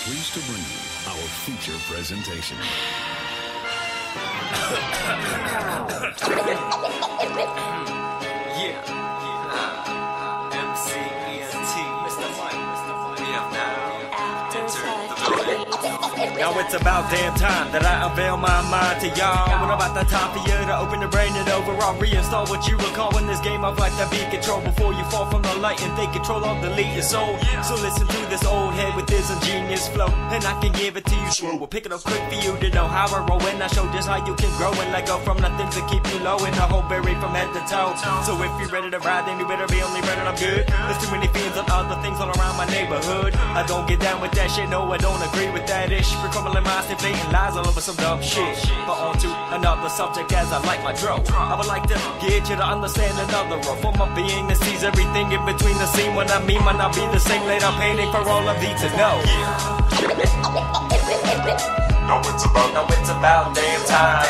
pleased to bring you our feature presentation. Now it's about damn time that I unveil my mind to y'all. When about the time for you to open the brain and overall reinstall what you recall in this game of life that be control before you fall from the light and they control or delete your soul. So listen to this old head with his ingenious flow, and I can give it to you slow. We'll pick it up quick for you to know how I roll, and I show just how you can grow and let go from nothing to keep you low and the whole buried from head to toe. So if you're ready to ride, then you better be only ready. I'm good. There's too many feelings on other things all around my neighborhood. I don't get down with that shit. No, I don't agree with that ish. We're crumbling minds, inflating lies all over some dumb shit. But on to another subject as I like my draw. I would like to get you to understand another role for my being that sees everything in between the scene. When I mean might not be the same later painting for all of thee to know. Now it's about damn time.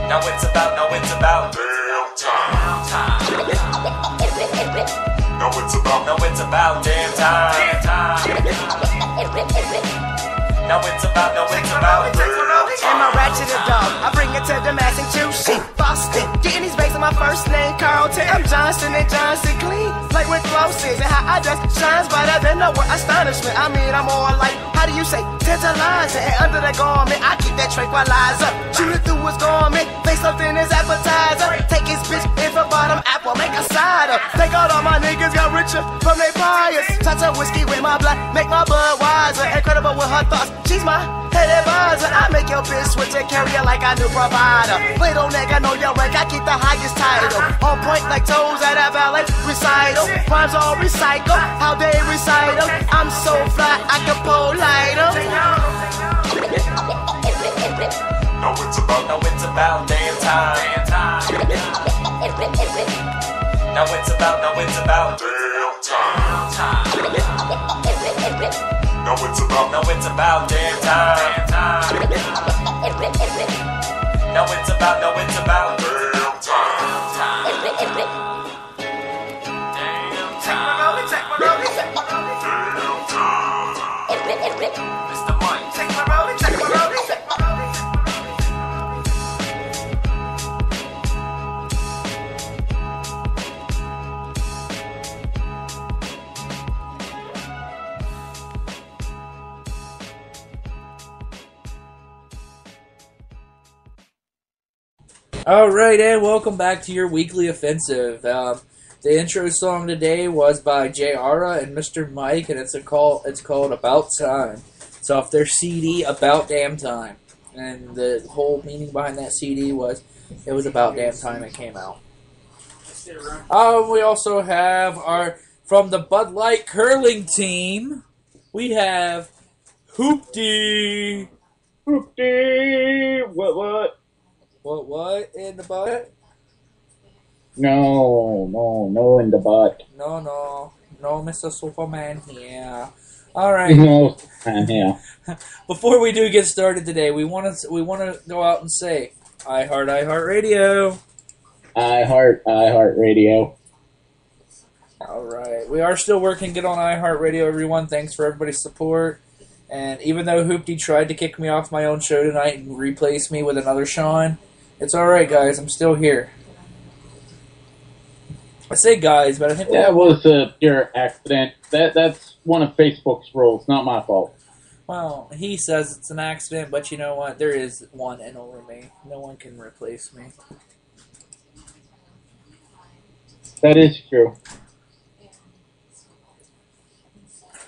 Now it's about damn time. Now it's about damn time. Now it's about And my ratchet dog, I bring it to the Massachusetts, Boston. Getting these bakes on my first name, Carlton. I'm Johnson and Johnson clean, like with glosses. And how I just shines brighter than the word astonishment. I mean, I'm all like, how do you say, tantalizing. And under the garment, I keep that tranquilizer. Shoot it through his garment, face something as appetizer. Take his bitch in for bottom apple, make a cider. Thank God all my niggas got richer from their priors. Shots of whiskey with my blood, make my blood wiser. Incredible with her thoughts, she's my head advisor. I make your bitch switch and carry her like a new provider. Play-Doh nigga, know your rank, I keep the highest title. On point like toes at a ballet recital. Rhymes all recycle, how they recite them. I'm so fly, I can pull lighter. Now it's about damn time. Now it's about damn time. Now it's about damn time. Now it's about damn Mr. Mike, take my rolling, take my rolling. Alright, and welcome back to your weekly offensive. The intro song today was by J. Ara and Mr. Mike, and it's called About Time. It's off their CD, About Damn Time. And the whole meaning behind that CD was, it was about damn time it came out. We also have from the BudLight Curling Team, we have Hoopty. Hoopty! What? What in the butt? No, in the butt. No, Mr. Superman here. All right. No, yeah. Before we do get started today, we want to go out and say, I heart radio. I heart radio. All right, we are still working good on iHeartRadio, everyone. Thanks for everybody's support. And even though Hoopty tried to kick me off my own show tonight and replace me with another Sean, it's all right, guys. I'm still here. I say guys, but I think that was a pure accident. That's one of Facebook's rules, not my fault. Well, he says it's an accident, but you know what? There is one and only me. No one can replace me. That is true.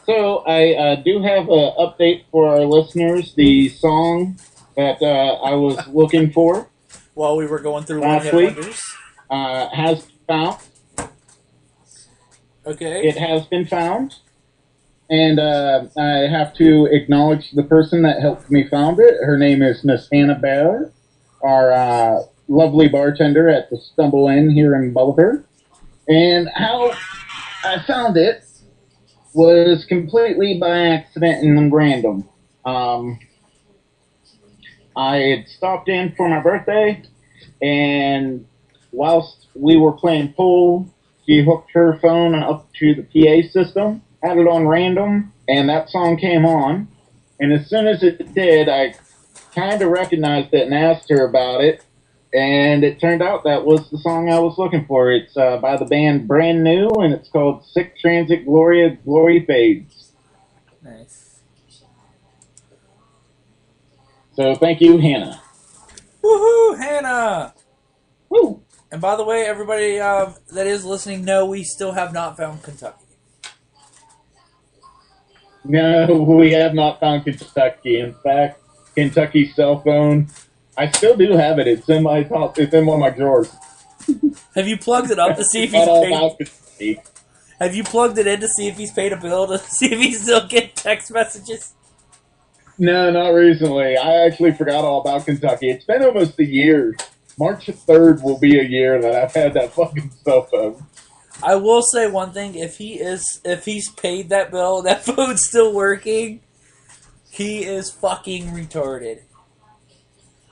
So, I do have an update for our listeners. The song that I was looking for while we were going through last week has found. Okay. It has been found. And I have to acknowledge the person that helped me found it. Her name is Miss Hannah Bear, our lovely bartender at the Stumble Inn here in Bolivar. And how I found it was completely by accident and random. I had stopped in for my birthday, and whilst we were playing pool, she hooked her phone up to the PA system, had it on random, and that song came on. And as soon as it did, I kind of recognized it and asked her about it. And it turned out that was the song I was looking for. It's by the band Brand New, and it's called Sick Transit Gloria, Glory Fades. Nice. So thank you, Hannah. Woohoo, Hannah! Woo! And by the way, everybody that is listening, no, we still have not found Kentucky. No, we have not found Kentucky. In fact, Kentucky's cell phone, I still do have it. It's in my top. It's in one of my drawers. Have you plugged it up to see if he's paid? Have you plugged it in to see if he's paid a bill to see if he still get text messages? No, not recently. I actually forgot all about Kentucky. It's been almost a year. March 3rd will be a year that I've had that fucking cell phone. I will say one thing: if he's paid that bill, and that phone's still working, he is fucking retarded.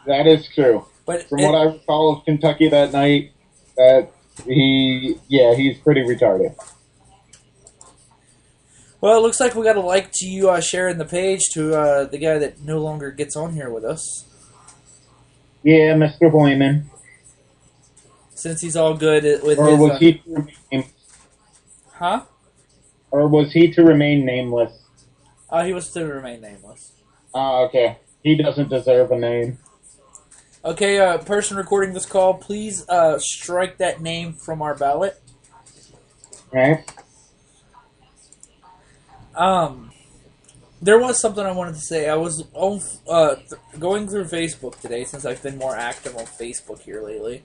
That is true. But from what I recall of Kentucky that night, that he's pretty retarded. Well, it looks like we got a like to you sharing the page to the guy that no longer gets on here with us. Yeah, Mr. Hoyman. Since he's all good with or his... was he to remain... Huh? Or was he to remain nameless? He was to remain nameless. Okay. He doesn't deserve a name. Okay, person recording this call, please strike that name from our ballot. Right. There was something I wanted to say. I was on, going through Facebook today, since I've been more active on Facebook here lately.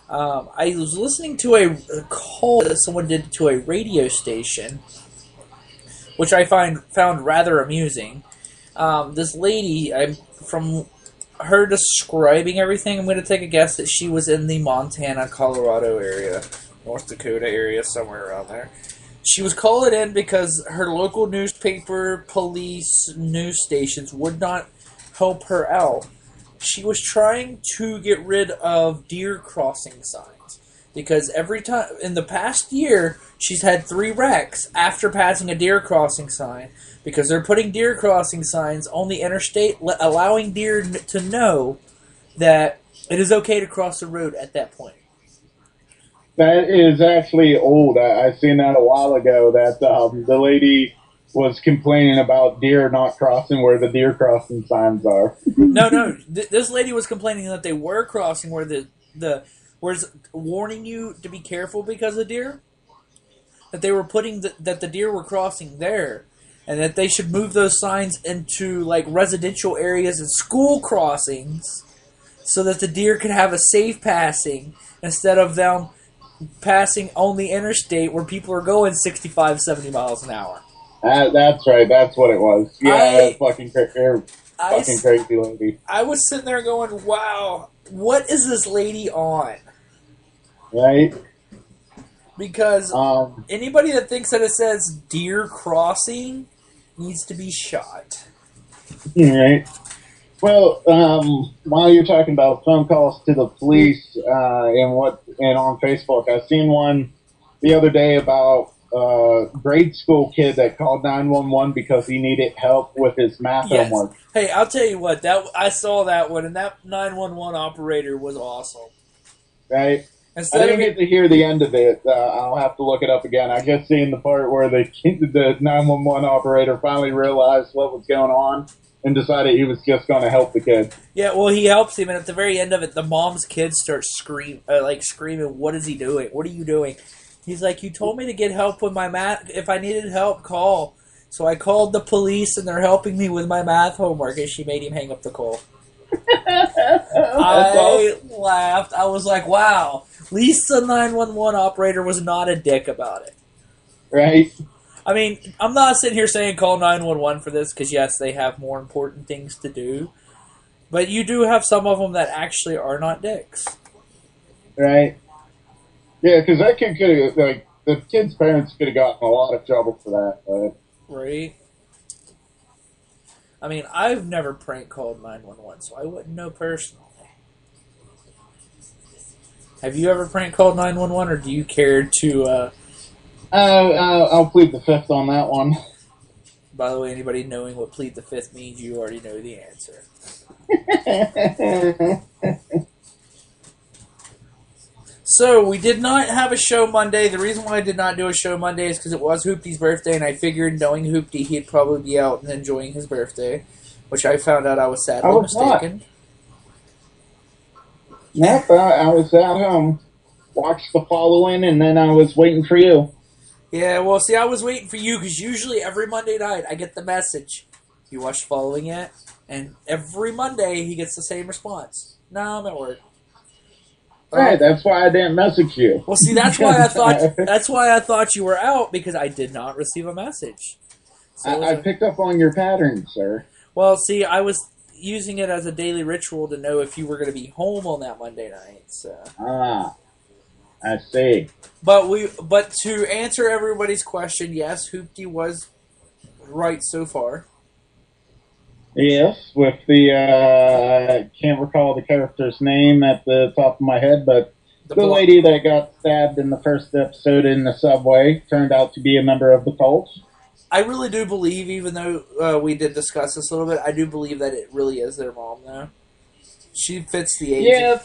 I was listening to a call that someone did to a radio station, which I found rather amusing. This lady, from her describing everything, I'm going to take a guess that she was in the Montana, Colorado area, North Dakota area, somewhere around there. She was calling in because her local newspaper, police, news stations would not help her out. She was trying to get rid of deer crossing signs because every time in the past year she's had 3 wrecks after passing a deer crossing sign because they're putting deer crossing signs on the interstate, allowing deer to know that it is okay to cross the road at that point. That is actually old. I seen that a while ago. That the lady was complaining about deer not crossing where the deer crossing signs are. No. This lady was complaining that they were crossing where where's warning you to be careful because of deer. That they were putting that the deer were crossing there, and that they should move those signs into like residential areas and school crossings, so that the deer could have a safe passing instead of them passing on the interstate where people are going 65, 70 miles an hour. That's right. That's what it was. Yeah, fucking crazy lady. I was sitting there going, wow, what is this lady on? Right? Because anybody that thinks that it says deer crossing needs to be shot. Right. Well, while you're talking about phone calls to the police and on Facebook, I seen one the other day about a grade school kid that called 911 because he needed help with his math homework. Hey, I'll tell you what, I saw that one, and that 911 operator was awesome. Right. I didn't get to hear the end of it. I'll have to look it up again. I just seen the part where the 911 operator finally realized what was going on and decided he was just going to help the kid. Yeah, well, he helps him, and at the very end of it, the mom's kids start screaming, what is he doing? What are you doing? He's like, you told me to get help with my math. If I needed help, call. So I called the police, and they're helping me with my math homework, and she made him hang up the call. I laughed. I was like, wow, at least the 911 operator was not a dick about it. Right. I mean, I'm not sitting here saying call 911 for this, because yes, they have more important things to do. But you do have some of them that actually are not dicks. Right. Yeah, because that kid could have, the kid's parents could have gotten a lot of trouble for that. Right. I mean, I've never prank called 911, so I wouldn't know personally. Have you ever prank called 911, or do you care to... I'll plead the fifth on that one. By the way, anybody knowing what plead the fifth means, you already know the answer. So, we did not have a show Monday. The reason why I did not do a show Monday is because it was Hoopty's birthday, and I figured, knowing Hoopty, he'd probably be out and enjoying his birthday, which I found out I was sadly mistaken. Nope, I was at home. Watched the following, and then I was waiting for you. Yeah, well, see, I was waiting for you, because usually every Monday night I get the message, you watched the following yet? And every Monday he gets the same response. No, I'm at work. Right, that's why I didn't message you. Well, see, that's why I thought you were out, because I did not receive a message. So I picked up on your pattern, sir. Well, see, I was using it as a daily ritual to know if you were going to be home on that Monday night. So. I see. But to answer everybody's question, yes, Hoopty was right so far. Yes, with the, I can't recall the character's name at the top of my head, but the lady that got stabbed in the first episode in the subway turned out to be a member of the cult. I really do believe, even though we did discuss this a little bit, I do believe that it really is their mom, though. She fits the age. Yeah,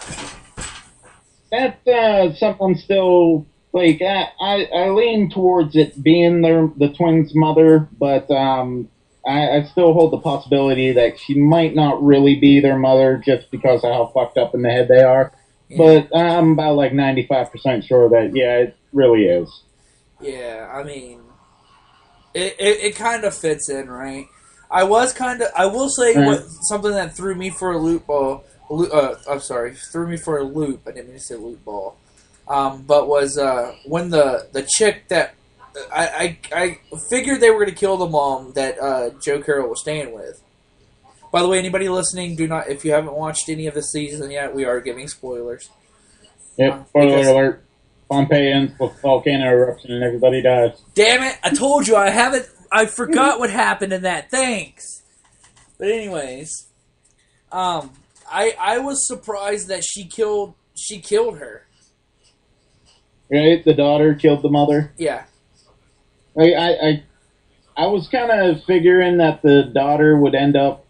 that's something still, like, I lean towards it being the twins' mother, but, I still hold the possibility that she might not really be their mother just because of how fucked up in the head they are. Yeah. But I'm about like 95% sure that, yeah, it really is. Yeah, I mean, it kind of fits in, right? I will say something that threw me for a loop ball. Threw me for a loop. I didn't mean to say loop ball. But was when the chick that I figured they were going to kill the mom that Joe Carroll was staying with. By the way, anybody listening, if you haven't watched any of the season yet, we are giving spoilers. Yep, spoiler alert. Pompeii ends with volcano eruption and everybody dies. Damn it! I told you I forgot what happened in that. Thanks. But anyways, I was surprised that she killed her. Right, the daughter killed the mother. Yeah. I was kind of figuring that the daughter would end up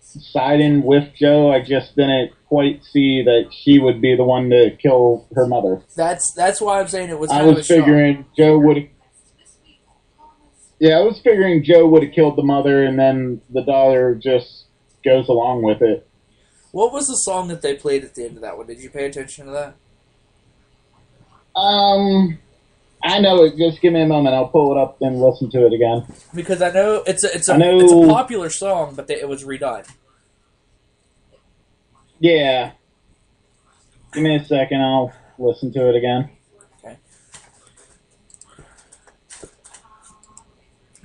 siding with Joe. I just didn't quite see that she would be the one to kill her mother. That's why I'm saying it was. I was figuring Joe would. Yeah, I was figuring Joe would have killed the mother, and then the daughter just goes along with it. What was the song that they played at the end of that one? Did you pay attention to that? I know it. Just give me a moment. I'll pull it up and listen to it again. Because I know it's a popular song, but it was redone. Yeah. Give me a second. I'll listen to it again. Okay.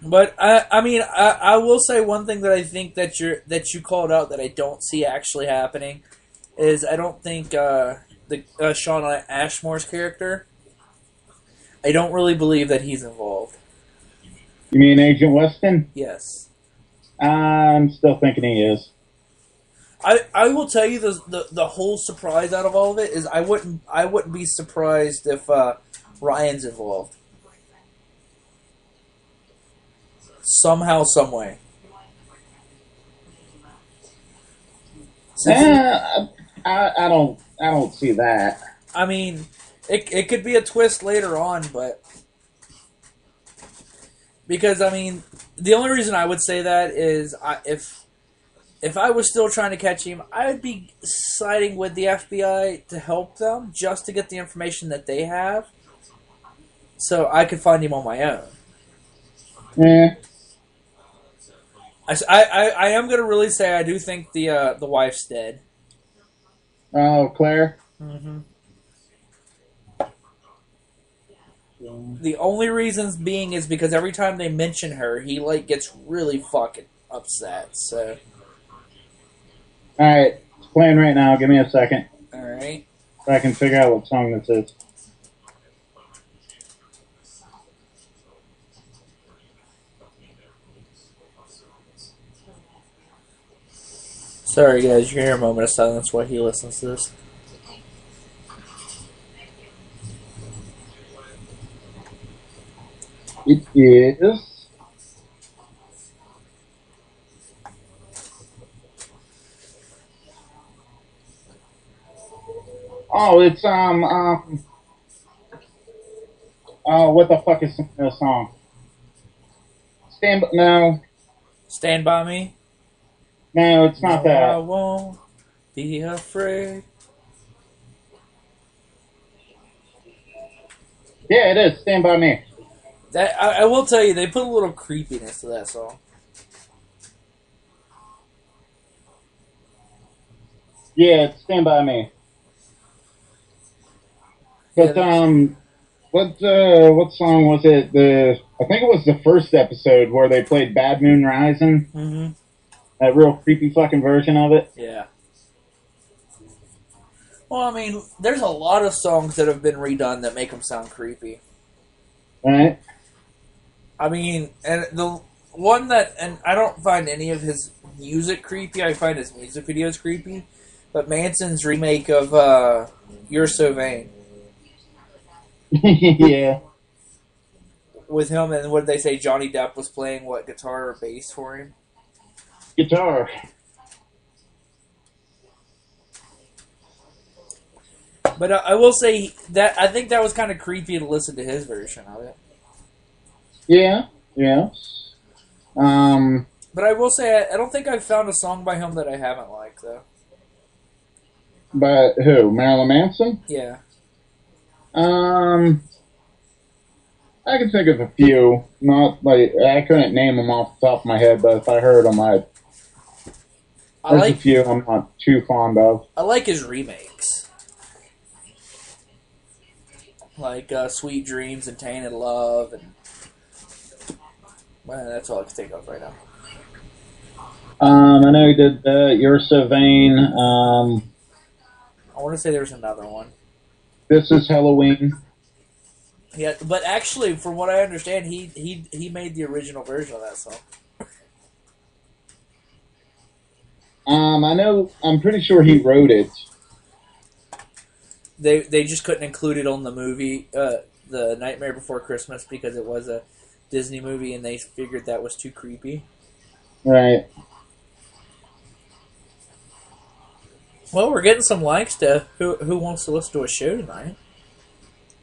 But I will say one thing that I think that you called out that I don't see actually happening is I don't think Sean Ashmore's character. I don't really believe that he's involved. You mean Agent Weston? Yes. I'm still thinking he is. I will tell you the whole surprise out of all of it is I wouldn't be surprised if Ryan's involved. Somehow, some way. I don't see that. I mean, it could be a twist later on, but because I mean, the only reason I would say that is if I was still trying to catch him, I would be siding with the FBI to help them just to get the information that they have, so I could find him on my own. Yeah. I am going to really say I do think the wife's dead. Oh, Claire? Mm-hmm. The only reasons being is because every time they mention her, he gets really fucking upset, so... Alright, it's playing right now. Give me a second. Alright. So I can figure out what song this is. Sorry guys, you hear a moment of silence while he listens to this. It is. Oh, it's what the fuck is the song? No, Stand By Me? no, it's not No, I that. won't be afraid. Yeah, it is. Stand By Me. That I will tell you, they put a little creepiness to that song. Yeah, it's Stand By Me. But what song was it? I think it was the first episode where they played Bad Moon Rising. Mm-hmm. That real creepy fucking version of it. Yeah. Well, I mean, there's a lot of songs that have been redone that make them sound creepy. Right? I mean, and the one that, and I don't find any of his music creepy, I find his music videos creepy, but Manson's remake of You're So Vain. Yeah. With him, and what did they say, Johnny Depp was playing, what, guitar or bass for him? Guitar. But I will say that I think that was kind of creepy to listen to his version of it. Yeah, yeah. But I will say I don't think I've found a song by him that I haven't liked though. But who? Marilyn Manson? Yeah. I can think of a few. Not like I couldn't name them off the top of my head, but if I heard them, there's a few I'm not too fond of. I like his remakes. Like Sweet Dreams and Tainted Love, and well, that's all I can think of right now. I know he did You're So Vain. I want to say there was another one. This Is Halloween. Yeah, but actually, from what I understand, he made the original version of that song. I'm pretty sure he wrote it. They just couldn't include it on the movie, The Nightmare Before Christmas, because it was a Disney movie, and they figured that was too creepy. Right. Well, we're getting some likes to who wants to listen to a show tonight.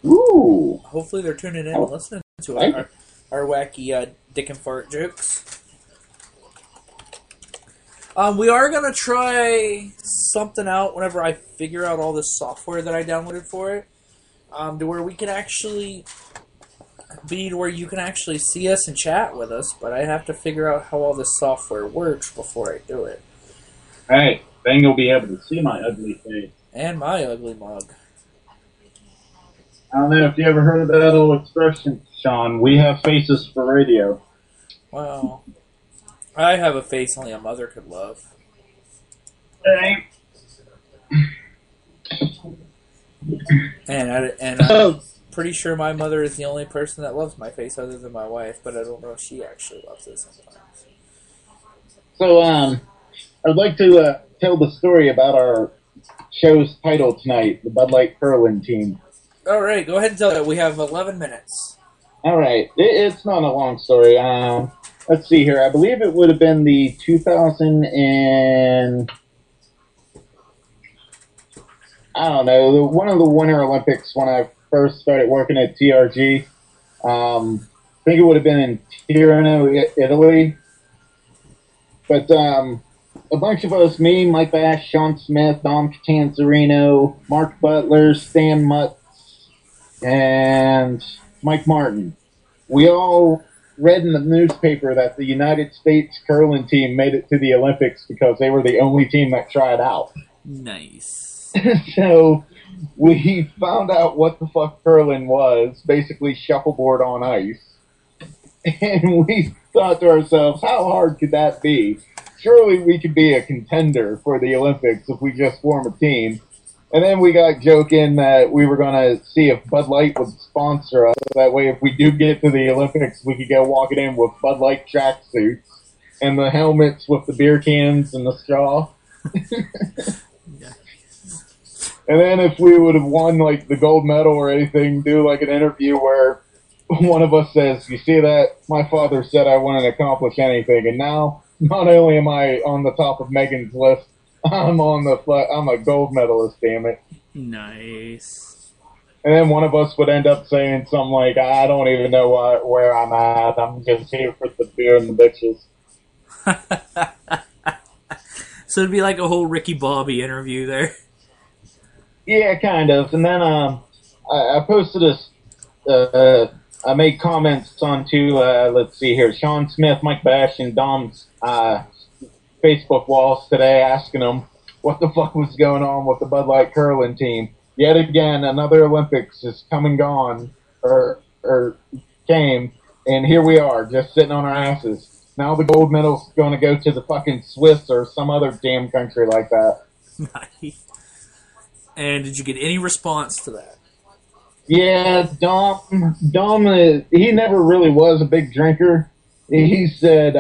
Ooh. Hopefully they're tuning in and listening to our wacky dick and fart jokes. We are going to try something out whenever I figure out all this software that I downloaded for it. To where we can actually be to where you can actually see us and chat with us, but I have to figure out how all this software works before I do it. Hey, then you'll be able to see my ugly face. And my ugly mug. I don't know if you ever heard of that old expression, Sean. We have faces for radio. Well, I have a face only a mother could love. Hey. And I'm pretty sure my mother is the only person that loves my face other than my wife, but I don't know if she actually loves it sometimes. So, I'd like to tell the story about our show's title tonight, the BudLight Curling Team. All right, go ahead and tell that. We have 11 minutes. All right. It's not a long story. Let's see here. I believe it would have been the 2000 and... I don't know, one of the Winter Olympics when I first started working at TRG. I think it would have been in Tirano, Italy. But a bunch of us, me, Mike Bash, Sean Smith, Dom Catanzarino, Mark Butler, Stan Mutz, and Mike Martin, we all read in the newspaper that the United States curling team made it to the Olympics because they were the only team that tried out. Nice. So we found out what the fuck curling was, basically shuffleboard on ice. And we thought to ourselves, how hard could that be? Surely we could be a contender for the Olympics if we just form a team. And then we got joking that we were going to see if Bud Light would sponsor us. That way, if we do get to the Olympics, we could go walking in with Bud Light tracksuits and the helmets with the beer cans and the straw. And then if we would have won like the gold medal or anything, do like an interview where one of us says, "You see that? My father said I wouldn't accomplish anything, and now not only am I on the top of Megan's list, I'm a gold medalist. Damn it!" Nice. And then one of us would end up saying something like, "I don't even know where I'm at. I'm just here for the beer and the bitches." So it'd be like a whole Ricky Bobby interview there. Yeah, kind of. And then I posted I made comments onto, let's see here, Sean Smith, Mike Bash, and Dom's Facebook walls today asking them what the fuck was going on with the BudLight Curling Team. Yet again, another Olympics is come and gone, or came, and here we are, just sitting on our asses. Now the gold medal's going to go to the fucking Swiss or some other damn country like that. Nice. And did you get any response to that? Yeah, Dom, he never really was a big drinker. He said,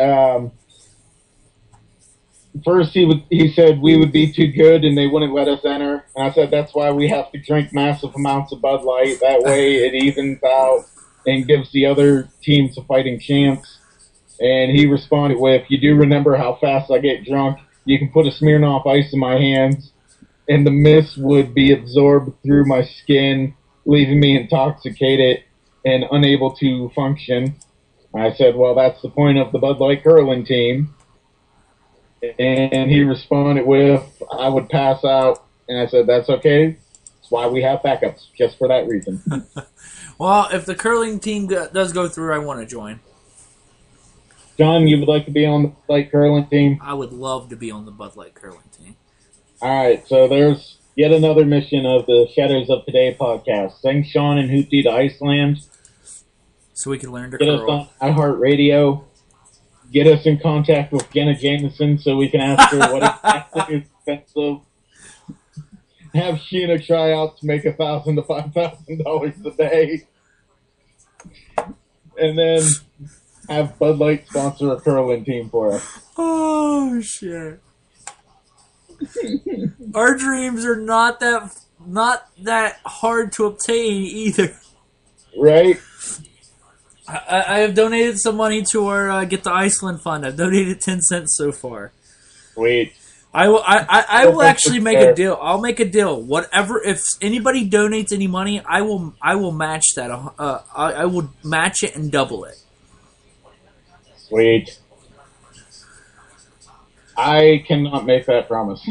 first he said we would be too good and they wouldn't let us enter. And I said, that's why we have to drink massive amounts of Bud Light. That way it evens out and gives the other teams a fighting chance. And he responded with, "You do remember how fast I get drunk? You can put a Smirnoff Ice in my hands and the mist would be absorbed through my skin, leaving me intoxicated and unable to function." I said, "Well, that's the point of the BudLight Curling Team." And he responded with, "I would pass out." And I said, "That's okay. That's why we have backups, just for that reason." Well, if the curling team does go through, I want to join. John, you would like to be on the BudLight Curling Team? I would love to be on the BudLight Curling Team. All right, so there's yet another mission of the Shadows of Today podcast. Send Sean and Hoopty to Iceland. So we can learn to Get curl. us on iHeartRadio. Get us in contact with Jenna Jameson so we can ask her what exactly is expensive. Have Sheena try out to make $1,000 to $5,000 a day. And then have Bud Light sponsor a curling team for us. Oh, shit. Our dreams are not that hard to obtain either. Right? I have donated some money to our Get to Iceland fund. I've donated 10 cents so far. Sweet. I will actually make a deal. I'll make a deal. Whatever, if anybody donates any money, I will match that. I will match it and double it. Sweet. I cannot make that promise.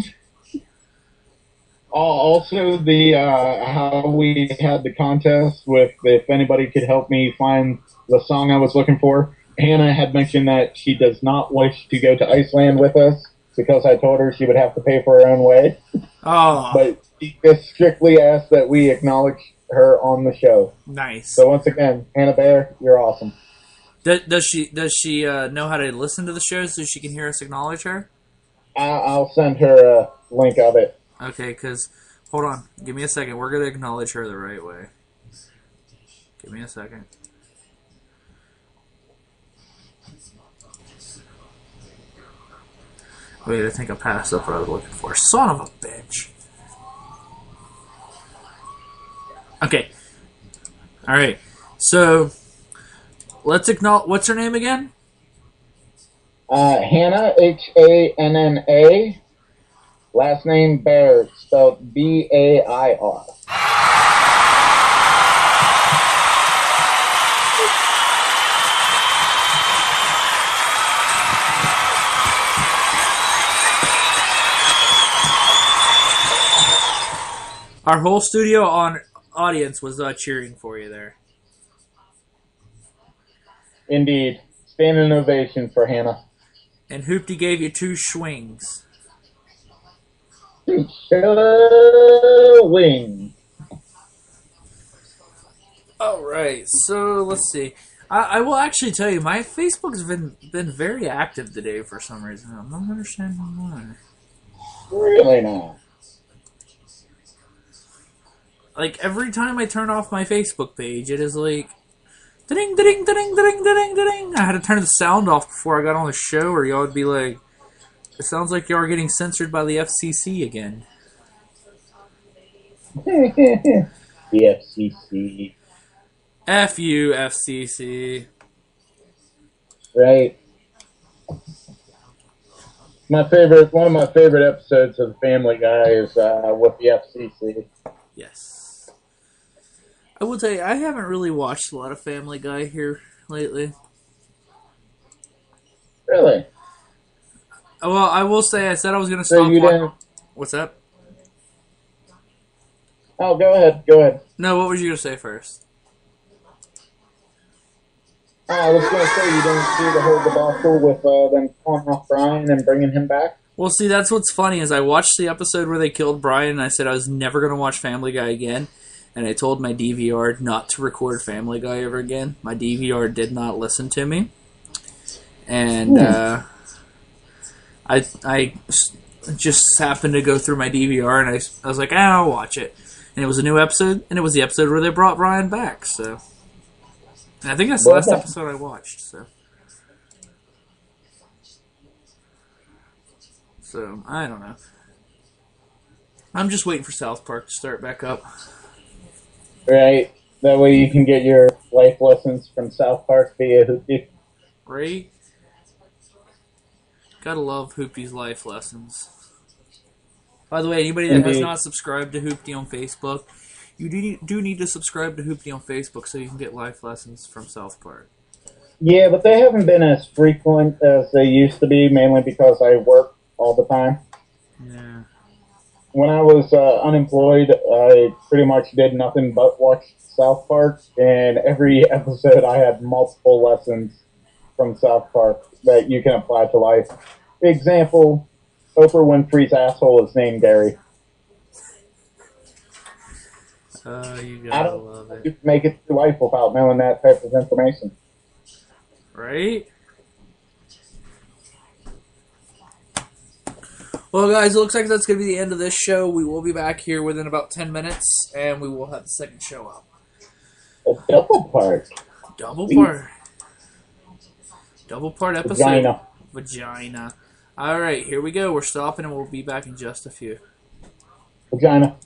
Also, the how we had the contest with if anybody could help me find the song I was looking for. Hannah had mentioned that she does not wish to go to Iceland with us because I told her she would have to pay for her own way. Oh. But she just strictly asked that we acknowledge her on the show. Nice. So once again, Hannah Bear, you're awesome. Does she know how to listen to the show so she can hear us acknowledge her? I'll send her a link of it. Okay, because, hold on. Give me a second. We're going to acknowledge her the right way. Give me a second. Wait, I think I passed up what I was looking for. Son of a bitch. Okay. Alright. So, let's acknowledge... What's her name again? Hannah, Hanna. Last name Bair, spelled B-A-I-R. Our whole studio audience was cheering for you there. Indeed. Standing ovation for Hannah. And Hoopty gave you 2 swings. Wing. Alright, so let's see. I will actually tell you, my Facebook's been very active today for some reason. I'm not understanding why. Really not. Like, every time I turn off my Facebook page, it is like... Ding, ding, ding, ding, ding, ding. I had to turn the sound off before I got on the show, or y'all would be like, it sounds like y'all are getting censored by the FCC again. The FCC. F you, FCC. Right. One of my favorite episodes of Family Guy is with the FCC. Yes. I will tell you, I haven't really watched a lot of Family Guy here lately. Really? Well, I will say, I said I was going to So stop you watching. didn't? What's that? Oh, go ahead. No, what was you going to say first? I was going to say you didn't see the whole debacle with them calling off Brian and bringing him back? Well, see, that's what's funny is I watched the episode where they killed Brian, and I said I was never going to watch Family Guy again, and I told my DVR not to record Family Guy ever again. My DVR did not listen to me, and I just happened to go through my DVR, and I was like, I'll watch it. And it was a new episode, and it was the episode where they brought Brian back, so... And I think that's the last episode I watched, so... So, I don't know. I'm just waiting for South Park to start back up. Right. That way you can get your life lessons from South Park via Hoopty. Right? Gotta love Hoopty's life lessons. By the way, anybody that has not subscribed to Hoopty on Facebook, you do need to subscribe to Hoopty on Facebook so you can get life lessons from South Park. Yeah, but they haven't been as frequent as they used to be, mainly because I work all the time. Yeah. When I was unemployed, I pretty much did nothing but watch South Park, and every episode I had multiple lessons from South Park that you can apply to life. Example, Oprah Winfrey's asshole is named Gary. You I gotta don't love know if it. you can make it through life without knowing that type of information. Right? Well, guys, it looks like that's going to be the end of this show. We will be back here within about 10 minutes, and we will have the second show up. A double part. Double part. Double part episode. Vagina. All right, here we go. We're stopping, and we'll be back in just a few. Vagina.